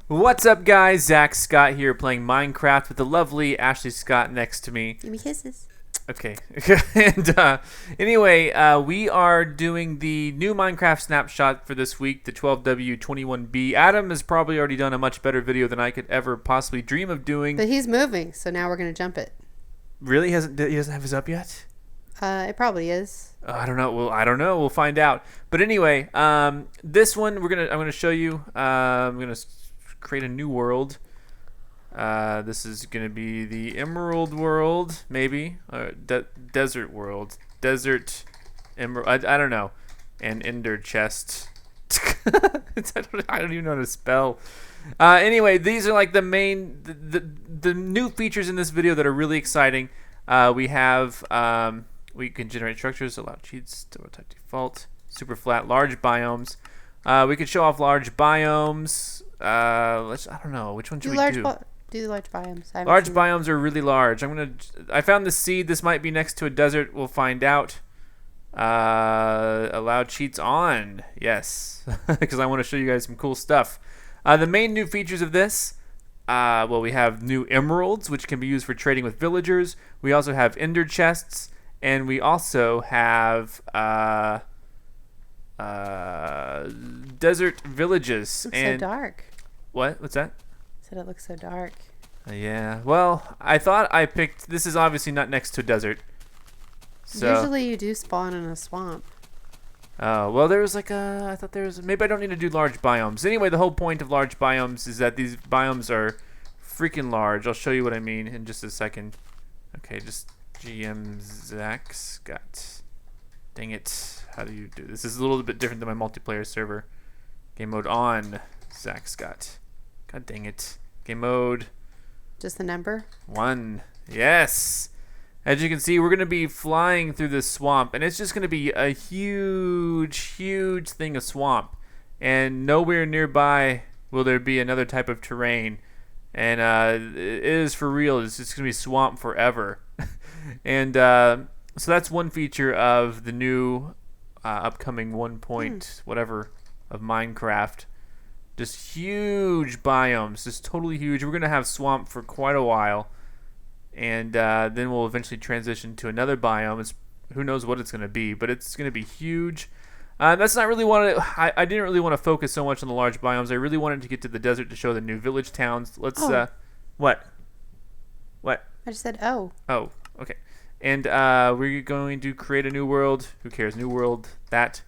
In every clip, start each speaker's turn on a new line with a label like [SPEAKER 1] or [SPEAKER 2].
[SPEAKER 1] What's up, guys? Zach Scott here playing Minecraft with the lovely Ashley Scott next to me.
[SPEAKER 2] Give me kisses.
[SPEAKER 1] Okay. And anyway, we are doing the new Minecraft snapshot for this week, the 12W21B. Adam has probably already done a much better video than I could ever possibly dream of doing.
[SPEAKER 2] But he's moving, so now we're going to jump it.
[SPEAKER 1] Really? He doesn't have his up yet?
[SPEAKER 2] It probably is.
[SPEAKER 1] I don't know. Well, I don't know. We'll find out. But anyway, this one I'm gonna show you. I'm gonna create a new world. This is gonna be the Emerald World, maybe, Desert World, Desert Emerald. I don't know, and Ender Chest. I don't even know how to spell. Anyway, these are like the main, the new features in this video that are really exciting. We have we can generate structures, allow cheats, type default, super flat, large biomes. We could show off large biomes. I don't know, which one should we do?
[SPEAKER 2] Do the large biomes.
[SPEAKER 1] Large biomes are really large. I found the seed. This might be next to a desert. We'll find out. Allow cheats on. Yes, because I want to show you guys some cool stuff. The main new features of this. Well, we have new emeralds, which can be used for trading with villagers. We also have ender chests, and we also have desert villages.
[SPEAKER 2] It looks so dark.
[SPEAKER 1] What? What's that?
[SPEAKER 2] Said it looks so dark.
[SPEAKER 1] Yeah. Well, I thought I picked. This is obviously not next to a desert. So.
[SPEAKER 2] Usually you do spawn in a swamp.
[SPEAKER 1] Oh, well, there was like a. I thought there was. Maybe I don't need to do large biomes. Anyway, the whole point of large biomes is that these biomes are freaking large. I'll show you what I mean in just a second. Okay, just GM ZackScott. Dang it. How do you do this? This is a little bit different than my multiplayer server. Game mode on ZackScott. God dang it. Game mode.
[SPEAKER 2] Just the number?
[SPEAKER 1] 1. Yes. As you can see, we're going to be flying through this swamp, and it's just going to be a huge, huge thing of swamp. And nowhere nearby will there be another type of terrain. And it is for real. It's just going to be swamp forever. And so that's one feature of the new upcoming 1 point whatever of Minecraft. Just huge biomes, just totally huge. We're going to have swamp for quite a while. And then we'll eventually transition to another biome. Who knows what it's going to be, but it's going to be huge. That's not really what I didn't really want to focus so much on the large biomes. I really wanted to get to the desert to show the new village towns. Let's what? I
[SPEAKER 2] just said oh.
[SPEAKER 1] Oh, okay. And we're going to create a new world. Who cares? New world. That.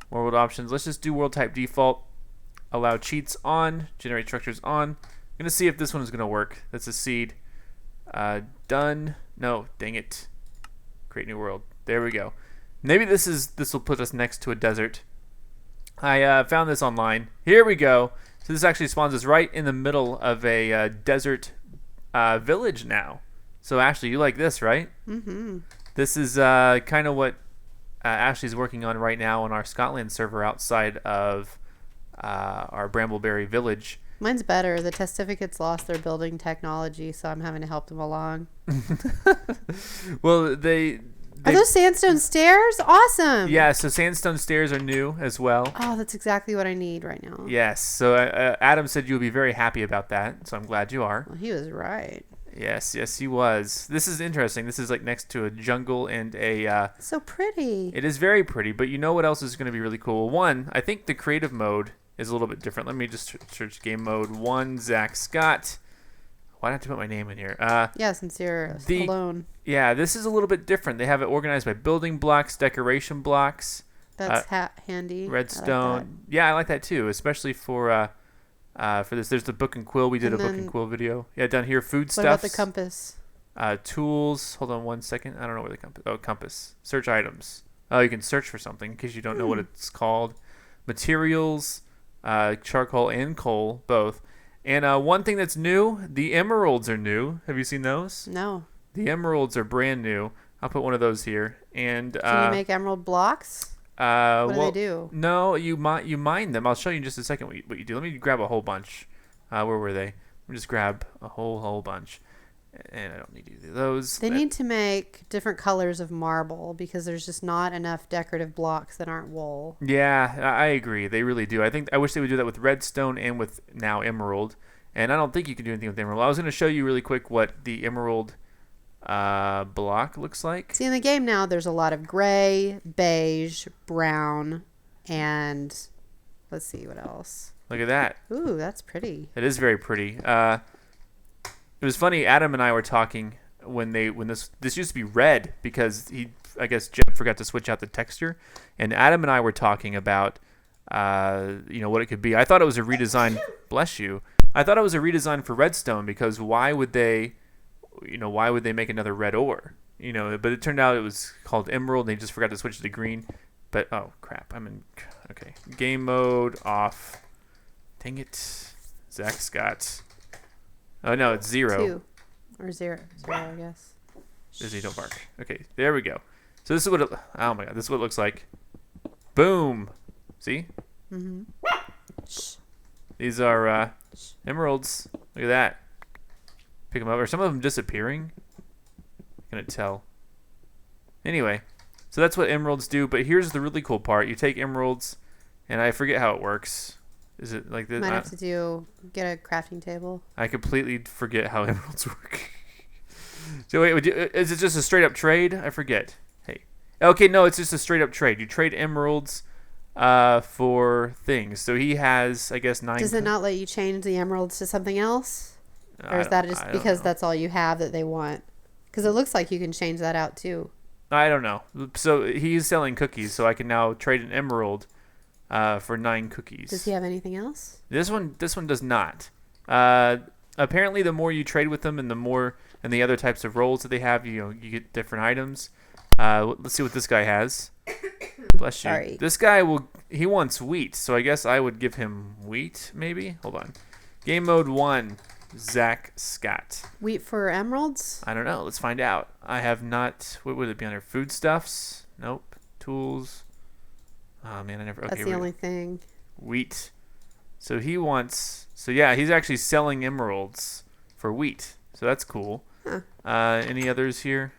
[SPEAKER 1] More world options. Let's just do world type default. Allow cheats on. Generate structures on. I'm going to see if this one is going to work. That's a seed. Done. No, dang it. Create new world. There we go. Maybe this will put us next to a desert. I found this online. Here we go. So this actually spawns us right in the middle of a desert village now. So Ashley, you like this, right?
[SPEAKER 2] Mm-hmm.
[SPEAKER 1] This is kind of what Ashley's working on right now on our SCOTTLAND server outside of our Brambleberry village.
[SPEAKER 2] Mine's better. The Testificates lost their building technology, so I'm having to help them along.
[SPEAKER 1] Well,
[SPEAKER 2] are those sandstone stairs? Awesome.
[SPEAKER 1] Yeah, so sandstone stairs are new as well.
[SPEAKER 2] Oh, that's exactly what I need right now.
[SPEAKER 1] Yes, so Adam said you would be very happy about that, so I'm glad you are.
[SPEAKER 2] Well, he was right.
[SPEAKER 1] Yes, he was. This is interesting. This is like next to a jungle and a...
[SPEAKER 2] so pretty.
[SPEAKER 1] It is very pretty, but you know what else is going to be really cool? One, I think the creative mode is a little bit different. Let me just search game mode 1 ZackScott. Why do I have to put my name in here?
[SPEAKER 2] Yeah, since you're alone.
[SPEAKER 1] Yeah, this is a little bit different. They have it organized by building blocks, decoration blocks.
[SPEAKER 2] That's handy.
[SPEAKER 1] Redstone. I like that. Yeah, I like that too, especially for this. There's the book and quill. We did a book and quill video. Yeah, down here, food stuff.
[SPEAKER 2] What about the compass?
[SPEAKER 1] Tools. Hold on 1 second. I don't know where the compass. Oh, compass. Search items. Oh, you can search for something in case you don't know what it's called. Materials. Charcoal and coal, both. And one thing that's new, the emeralds are new. Have you seen those?
[SPEAKER 2] No.
[SPEAKER 1] The emeralds are brand new. I'll put one of those here. And
[SPEAKER 2] can you make emerald blocks? What do they do?
[SPEAKER 1] No, you mine them. I'll show you in just a second what you do. Let me grab a whole bunch. Where were they? Let me just grab a whole bunch. And I don't need either of those.
[SPEAKER 2] They need to make different colors of marble because there's just not enough decorative blocks that aren't wool.
[SPEAKER 1] Yeah, I agree. They really do. I wish they would do that with redstone and with now emerald. And I don't think you can do anything with emerald. I was going to show you really quick what the emerald block looks like.
[SPEAKER 2] See, in the game now, there's a lot of gray, beige, brown, and let's see what else.
[SPEAKER 1] Look at that.
[SPEAKER 2] Ooh, that's pretty.
[SPEAKER 1] It is very pretty. It was funny. Adam and I were talking when this used to be red because I guess Jeb forgot to switch out the texture, and Adam and I were talking about what it could be. I thought it was a redesign. Bless you. I thought it was a redesign for redstone because why would they make another red ore? But it turned out it was called emerald. And they just forgot to switch it to green. But oh crap, I'm in. Okay, game mode off. Dang it, ZackScott. Oh no, it's 0.
[SPEAKER 2] 2 or 0, I guess.
[SPEAKER 1] Izzy, don't bark. Okay, there we go. So this is what oh my god, this is what it looks like. Boom. See?
[SPEAKER 2] Mm-hmm.
[SPEAKER 1] These are emeralds. Look at that. Pick them up. Are some of them disappearing? I can't tell. Anyway, so that's what emeralds do. But here's the really cool part. You take emeralds, and I forget how it works. Is it like this?
[SPEAKER 2] Might have to get a crafting table.
[SPEAKER 1] I completely forget how emeralds work. So wait, is it just a straight up trade? I forget. Hey, okay, no, it's just a straight up trade. You trade emeralds for things. So he has, I guess, 9.
[SPEAKER 2] Does it not let you change the emeralds to something else, or is that just because that's all you have that they want? Because it looks like you can change that out too.
[SPEAKER 1] I don't know. So he's selling cookies, so I can now trade an emerald for 9 cookies.
[SPEAKER 2] Does he have anything else?
[SPEAKER 1] This one does not. Apparently, the more you trade with them, and the other types of roles that they have, you get different items. Let's see what this guy has. Bless you.
[SPEAKER 2] Sorry.
[SPEAKER 1] This guy he wants wheat, so I guess I would give him wheat. Maybe. Hold on. Game mode 1. ZackScott.
[SPEAKER 2] Wheat for emeralds?
[SPEAKER 1] I don't know. Let's find out. I have not. What would it be under? Foodstuffs? Nope. Tools. Oh man, I never. Okay,
[SPEAKER 2] that's the only thing.
[SPEAKER 1] Wheat. So he wants. So yeah, he's actually selling emeralds for wheat. So that's cool.
[SPEAKER 2] Huh.
[SPEAKER 1] Any others here?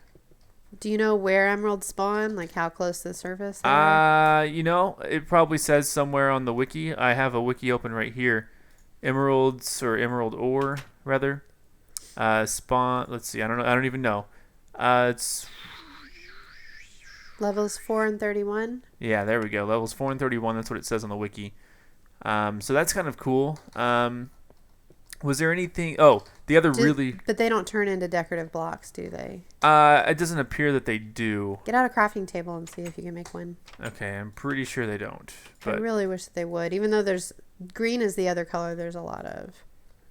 [SPEAKER 2] Do you know where emeralds spawn? Like how close to the surface?
[SPEAKER 1] It probably says somewhere on the wiki. I have a wiki open right here. Emeralds or emerald ore rather. Spawn. Let's see. I don't know. I don't even know. It's
[SPEAKER 2] levels 4 and 31.
[SPEAKER 1] Yeah, there we go. Levels 4 and 31. That's what it says on the wiki. So that's kind of cool. Was there anything? Oh, the other
[SPEAKER 2] But they don't turn into decorative blocks, do they?
[SPEAKER 1] It doesn't appear that they do.
[SPEAKER 2] Get out a crafting table and see if you can make one.
[SPEAKER 1] Okay, I'm pretty sure they don't.
[SPEAKER 2] But I really wish that they would. Even though there's green is the other color, there's a lot of.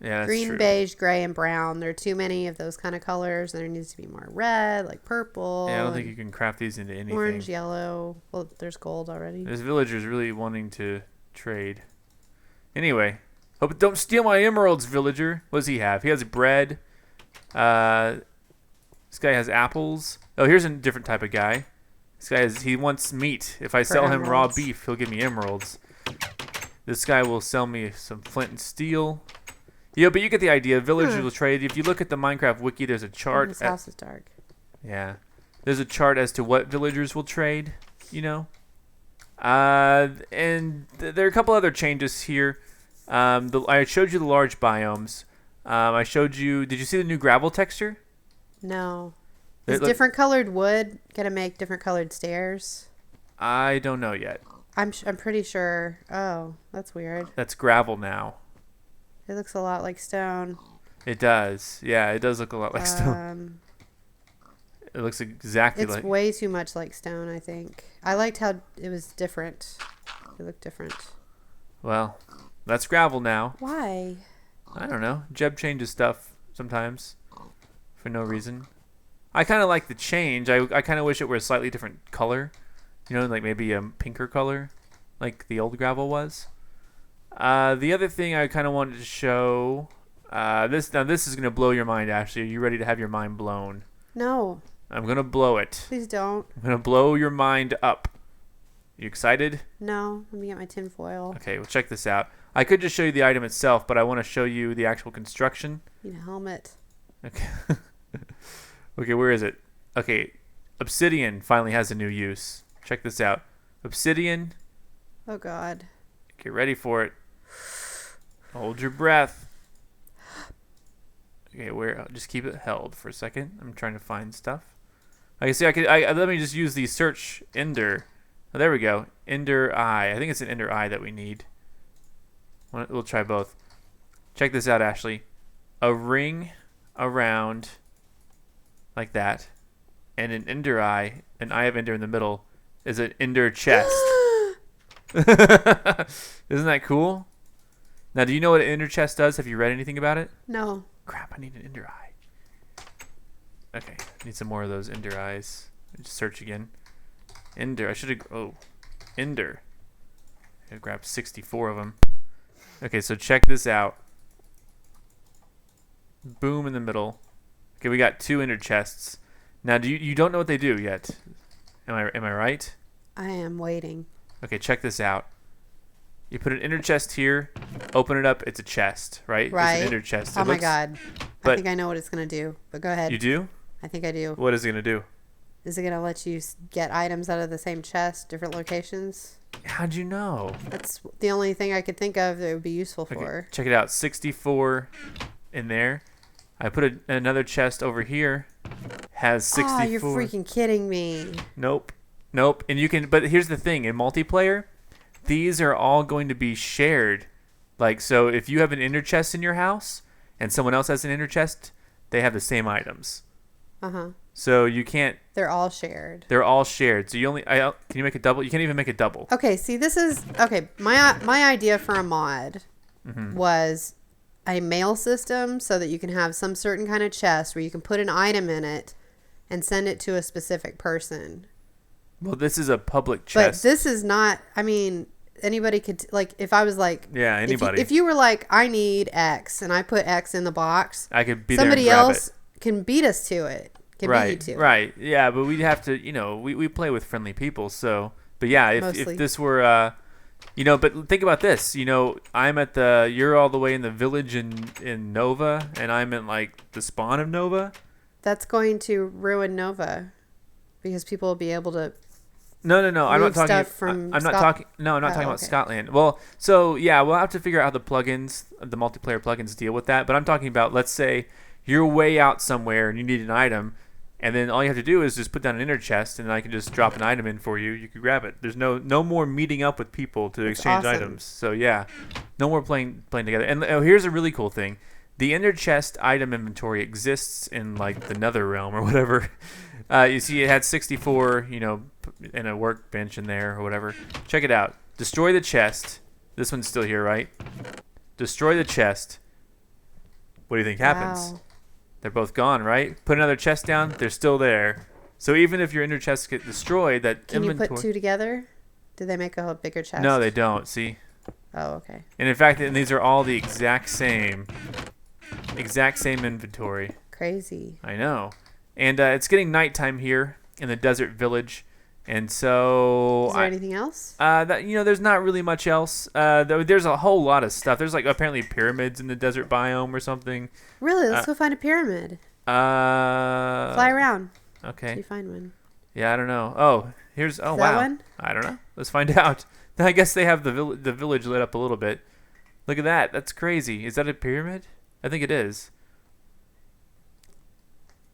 [SPEAKER 1] Yeah, that's
[SPEAKER 2] green,
[SPEAKER 1] true.
[SPEAKER 2] beige, gray, and brown. There are too many of those kind of colors. There needs to be more red, like purple.
[SPEAKER 1] Yeah, I don't think you can craft these into anything.
[SPEAKER 2] Orange, yellow. Well, there's gold already.
[SPEAKER 1] There's villagers really wanting to trade. Anyway, hope don't steal my emeralds, villager. What does he have? He has bread. This guy has apples. Oh, here's a different type of guy. This guy he wants meat. If I sell him raw beef, he'll give me emeralds. This guy will sell me some flint and steel. Yeah, but you get the idea. Villagers will trade. If you look at the Minecraft wiki, there's a chart.
[SPEAKER 2] This house is dark.
[SPEAKER 1] Yeah. There's a chart as to what villagers will trade, And there are a couple other changes here. I showed you the large biomes. I showed you... Did you see the new gravel texture?
[SPEAKER 2] No. Is different colored wood going to make different colored stairs?
[SPEAKER 1] I don't know yet.
[SPEAKER 2] I'm pretty sure. Oh, that's weird.
[SPEAKER 1] That's gravel now.
[SPEAKER 2] It looks a lot like stone.
[SPEAKER 1] It does. Yeah, it does look a lot like stone. It looks exactly like...
[SPEAKER 2] It's way too much like stone, I think. I liked how it was different. It looked different.
[SPEAKER 1] Well, that's gravel now.
[SPEAKER 2] Why?
[SPEAKER 1] I don't know. Jeb changes stuff sometimes for no reason. I kind of like the change. I kind of wish it were a slightly different color. Like maybe a pinker color like the old gravel was. The other thing I kind of wanted to show... This is going to blow your mind, Ashley. Are you ready to have your mind blown?
[SPEAKER 2] No.
[SPEAKER 1] I'm going to blow it.
[SPEAKER 2] Please don't.
[SPEAKER 1] I'm going to blow your mind up. You excited?
[SPEAKER 2] No. Let me get my tin foil.
[SPEAKER 1] Okay, well, check this out. I could just show you the item itself, but I want to show you the actual construction.
[SPEAKER 2] Need a helmet.
[SPEAKER 1] Okay. Okay, where is it? Okay, obsidian finally has a new use. Check this out. Obsidian.
[SPEAKER 2] Oh God.
[SPEAKER 1] Get ready for it. Hold your breath. Okay, where? Just keep it held for a second. I'm trying to find stuff. Okay, see, let me just use the search ender. Oh, there we go. Ender eye. I think it's an ender eye that we need. We'll try both. Check this out, Ashley. A ring around like that, and an ender eye, an eye of ender in the middle, is an ender chest. Isn't that cool? Now, do you know what an ender chest does? Have you read anything about it?
[SPEAKER 2] No.
[SPEAKER 1] Crap, I need an ender eye. Okay, need some more of those ender eyes. Just search again. Ender, I should have, ender. I grabbed 64 of them. Okay, so check this out. Boom in the middle. Okay, we got 2 ender chests. Now, you don't know what they do yet? Am I right?
[SPEAKER 2] I am waiting.
[SPEAKER 1] Okay, check this out. You put an ender chest here, open it up, it's a chest, right?
[SPEAKER 2] Right.
[SPEAKER 1] It's an ender chest.
[SPEAKER 2] Oh my God. I think I know what it's going to do, but go ahead.
[SPEAKER 1] You do?
[SPEAKER 2] I think I do.
[SPEAKER 1] What is it going to do?
[SPEAKER 2] Is it going to let you get items out of the same chest, different locations?
[SPEAKER 1] How'd you know?
[SPEAKER 2] That's the only thing I could think of that would be useful for.
[SPEAKER 1] Check it out. 64 in there. I put another chest over here. Has 64.
[SPEAKER 2] Oh, you're freaking kidding me.
[SPEAKER 1] Nope. And you can, but here's the thing. In multiplayer, these are all going to be shared. Like, so if you have an ender chest in your house and someone else has an ender chest, they have the same items.
[SPEAKER 2] Uh-huh.
[SPEAKER 1] So you can't.
[SPEAKER 2] They're all shared.
[SPEAKER 1] They're all shared. So you only, can you make a double? You can't even make a double.
[SPEAKER 2] Okay, see, this is, okay, my idea for a mod was a mail system so that you can have some certain kind of chest where you can put an item in it and send it to a specific person.
[SPEAKER 1] Well, this is a public chest.
[SPEAKER 2] But this is not, I mean, anybody could, like, if I was like...
[SPEAKER 1] Yeah, anybody.
[SPEAKER 2] If you were like, I need X, and I put X in the box...
[SPEAKER 1] I could be there and grab
[SPEAKER 2] else
[SPEAKER 1] it.
[SPEAKER 2] Can beat us to it. Can beat you to it.
[SPEAKER 1] Right. Yeah, but we'd have to, we play with friendly people, so... But yeah, if this were... but think about this. I'm at you're all the way in the village in Nova, and I'm in, like, the spawn of Nova.
[SPEAKER 2] That's going to ruin Nova. Because people will be able to...
[SPEAKER 1] No. I'm not talking. I'm not talking. No, I'm not talking about Scotland. Well, so yeah, we'll have to figure out how the multiplayer plugins deal with that. But I'm talking about, let's say you're way out somewhere and you need an item, and then all you have to do is just put down an inner chest, and I can just drop an item in for you. You can grab it. There's no more meeting up with people to exchange items. So yeah, no more playing together. And here's a really cool thing: the inner chest item inventory exists in like the Nether realm or whatever. You see, it had 64, in a workbench in there or whatever. Check it out. Destroy the chest. This one's still here, right? Destroy the chest. What do you think happens?
[SPEAKER 2] Wow.
[SPEAKER 1] They're both gone, right? Put another chest down. They're still there. So even if your inner chests get destroyed, that
[SPEAKER 2] Can
[SPEAKER 1] inventory...
[SPEAKER 2] you put 2 together? Do they make a whole bigger chest?
[SPEAKER 1] No, they don't. See?
[SPEAKER 2] Oh, okay.
[SPEAKER 1] And in fact, these are all the exact same inventory.
[SPEAKER 2] Crazy.
[SPEAKER 1] I know. And it's getting nighttime here in the desert village, and so
[SPEAKER 2] is there anything else?
[SPEAKER 1] There's not really much else. There's a whole lot of stuff. There's like apparently pyramids in the desert biome or something.
[SPEAKER 2] Really? Let's go find a pyramid. Fly around.
[SPEAKER 1] Okay.
[SPEAKER 2] Till you find one.
[SPEAKER 1] Yeah, I don't know. Oh, here's wow.
[SPEAKER 2] That one?
[SPEAKER 1] I don't know. Let's find out. I guess they have the village lit up a little bit. Look at that. That's crazy. Is that a pyramid? I think it is.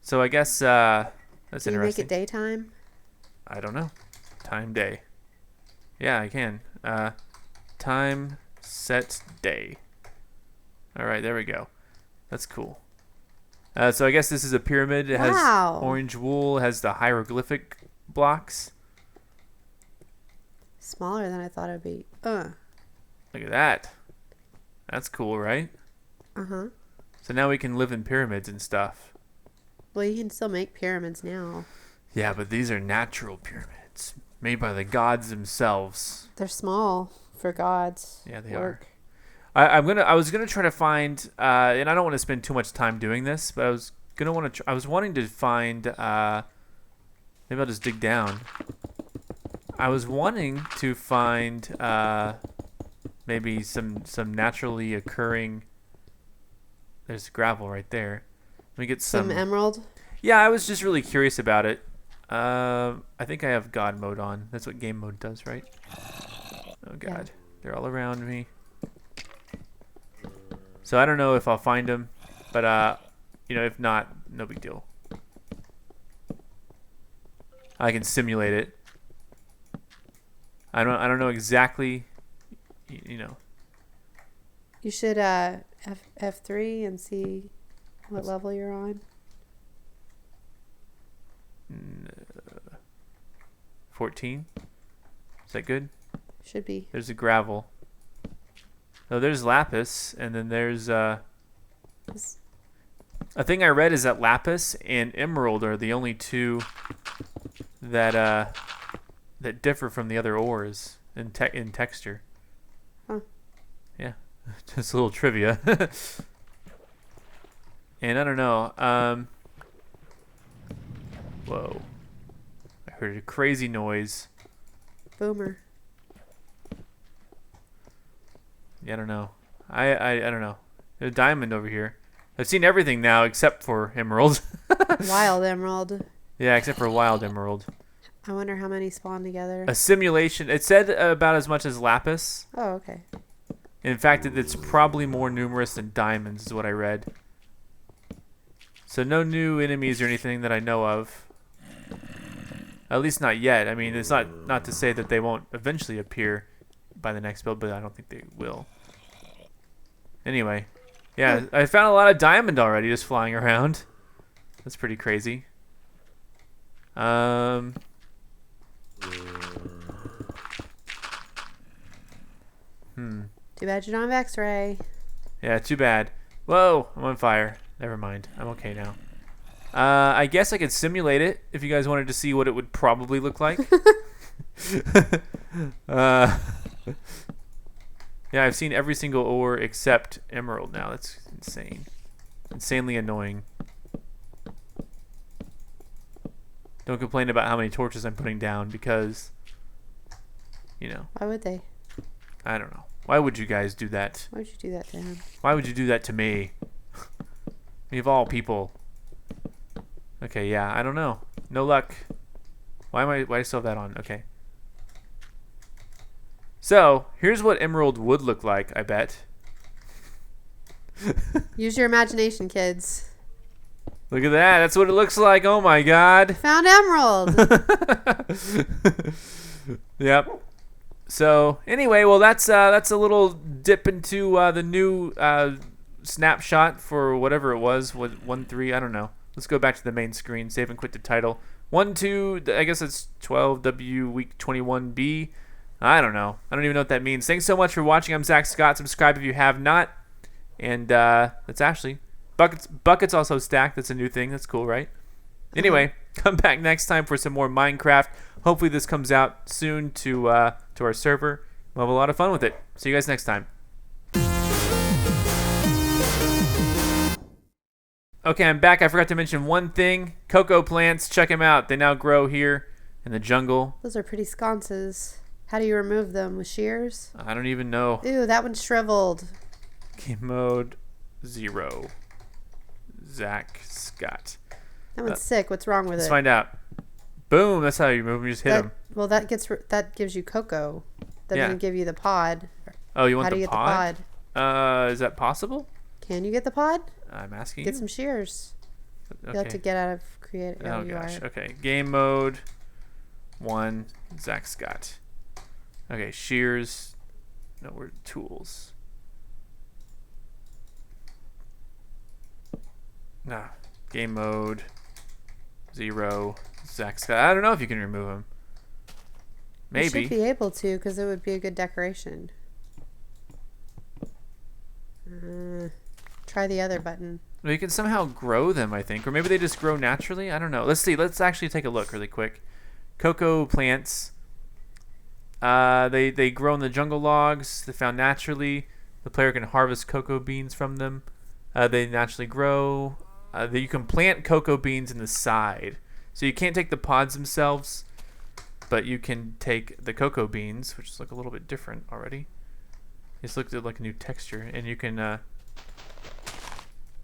[SPEAKER 1] So I guess that's interesting.
[SPEAKER 2] Can you make it daytime?
[SPEAKER 1] I don't know. Time day. Yeah, I can. Time set day. All right, there we go. That's cool. So I guess this is a pyramid. It has orange wool. It has the hieroglyphic blocks.
[SPEAKER 2] Smaller than I thought it would be.
[SPEAKER 1] Look at that. That's cool, right?
[SPEAKER 2] Uh-huh.
[SPEAKER 1] So now we can live in pyramids and stuff.
[SPEAKER 2] Well, you can still make pyramids now.
[SPEAKER 1] Yeah, but these are natural pyramids made by the gods themselves.
[SPEAKER 2] They're small for gods.
[SPEAKER 1] Yeah, they are. I was gonna try to find, and I don't want to spend too much time doing this, but I was wanting to find. Maybe I'll just dig down. I was wanting to find maybe some naturally occurring. There's gravel right there. Let me get
[SPEAKER 2] Some emerald.
[SPEAKER 1] Yeah, I was just really curious about it. I think I have God mode on. That's what game mode does, right? Oh God,
[SPEAKER 2] Yeah.
[SPEAKER 1] they're all around me. So I don't know if I'll find them, but you know, if not, no big deal. I can simulate it. I don't know exactly, you know.
[SPEAKER 2] You should F3 and see what level you're on.
[SPEAKER 1] 14. Is that good?
[SPEAKER 2] Should be.
[SPEAKER 1] There's a gravel. No, there's lapis, and then there's a thing I read is that lapis and emerald are the only two that that differ from the other ores in texture.
[SPEAKER 2] Huh.
[SPEAKER 1] Yeah, just a little trivia. And I don't know. Whoa! I heard a crazy noise.
[SPEAKER 2] Boomer.
[SPEAKER 1] Yeah, I don't know. I don't know. There's a diamond over here. I've seen everything now except for emerald.
[SPEAKER 2] Wild emerald.
[SPEAKER 1] Yeah, except for wild emerald.
[SPEAKER 2] I wonder how many spawn together.
[SPEAKER 1] A simulation. It said about as much as lapis.
[SPEAKER 2] Oh, okay.
[SPEAKER 1] In fact, it's probably more numerous than diamonds is what I read. So no new enemies or anything that I know of. At least not yet. I mean, it's not to say that they won't eventually appear by the next build, but I don't think they will. Anyway, yeah, I found a lot of diamond already just flying around. That's pretty crazy.
[SPEAKER 2] Too bad you don't have X-ray.
[SPEAKER 1] Yeah, too bad. Whoa, I'm on fire. Never mind. I'm okay now. I guess I could simulate it if you guys wanted to see what it would probably look like. Yeah, I've seen every single ore except emerald now. That's insane. Insanely annoying. Don't complain about how many torches I'm putting down because, you know.
[SPEAKER 2] Why would they?
[SPEAKER 1] I don't know. Why would you guys do that?
[SPEAKER 2] Why would you do that to him?
[SPEAKER 1] Why would you do that to me? Me of all people. Okay, yeah, I don't know. No luck. Why do I still have that on? Okay. So, here's what emerald would look like, I bet.
[SPEAKER 2] Use your imagination, kids.
[SPEAKER 1] Look at that. That's what it looks like. Oh my god.
[SPEAKER 2] Found emerald.
[SPEAKER 1] Yep. So, anyway, well that's a little dip into the new snapshot for whatever it was, 1.3, I don't know. Let's go back to the main screen, save and quit the title. 1.2, I guess it's 12W week 21B. I don't know. I don't even know what that means. Thanks so much for watching. I'm ZackScott. Subscribe if you have not. And that's Ashley. Buckets also stacked. That's a new thing. That's cool, right? Anyway, come back next time for some more Minecraft. Hopefully this comes out soon to our server. We'll have a lot of fun with it. See you guys next time. Okay, I'm back. I forgot to mention one thing. Cocoa plants. Check them out. They now grow here in the jungle.
[SPEAKER 2] Those are pretty sconces. How do you remove them? With shears?
[SPEAKER 1] I don't even know.
[SPEAKER 2] Ew, that one's shriveled.
[SPEAKER 1] Game mode 0. ZackScott.
[SPEAKER 2] That one's sick. What's wrong with
[SPEAKER 1] Let's
[SPEAKER 2] it?
[SPEAKER 1] find out. Boom. That's how you move them. You just hit them.
[SPEAKER 2] Well, that gives you cocoa. That doesn't give you the pod.
[SPEAKER 1] Oh, you want
[SPEAKER 2] How do
[SPEAKER 1] the
[SPEAKER 2] you get
[SPEAKER 1] pod?
[SPEAKER 2] the pod?
[SPEAKER 1] Is that possible?
[SPEAKER 2] Can you get the pod?
[SPEAKER 1] I'm asking
[SPEAKER 2] Get
[SPEAKER 1] you.
[SPEAKER 2] some shears.
[SPEAKER 1] Okay.
[SPEAKER 2] You have to get out of create.
[SPEAKER 1] Oh gosh. Okay. Game mode 1. ZackScott. Okay. Shears. No, we're tools. Nah. Game mode 0. ZackScott. I don't know if you can remove them. Maybe.
[SPEAKER 2] You should be able to, because it would be a good decoration. Try the other button.
[SPEAKER 1] Well, you can somehow grow them, I think. Or maybe they just grow naturally. I don't know. Let's see. Let's actually take a look really quick. Cocoa plants. They grow in the jungle logs. They're found naturally. The player can harvest cocoa beans from them. They naturally grow. You can plant cocoa beans in the side. So you can't take the pods themselves, but you can take the cocoa beans, which look a little bit different already. This looks like a new texture, and you can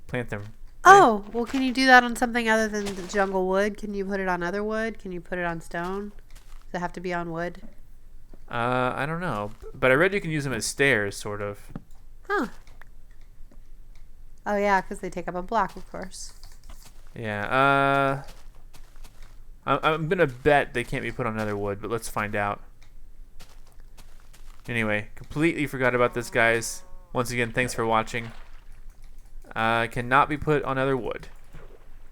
[SPEAKER 1] plant them
[SPEAKER 2] Oh, well, can you do that on something other than the jungle wood? Can you put it on other wood? Can you put it on stone? Does it have to be on wood?
[SPEAKER 1] I don't know, but I read you can use them as stairs, sort of.
[SPEAKER 2] Huh. Oh, yeah, because they take up a block, of course.
[SPEAKER 1] Yeah, I'm gonna bet they can't be put on other wood, but let's find out. Anyway, completely forgot about this, guys. Once again, thanks for watching. Cannot be put on other wood.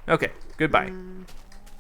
[SPEAKER 1] Okay, goodbye.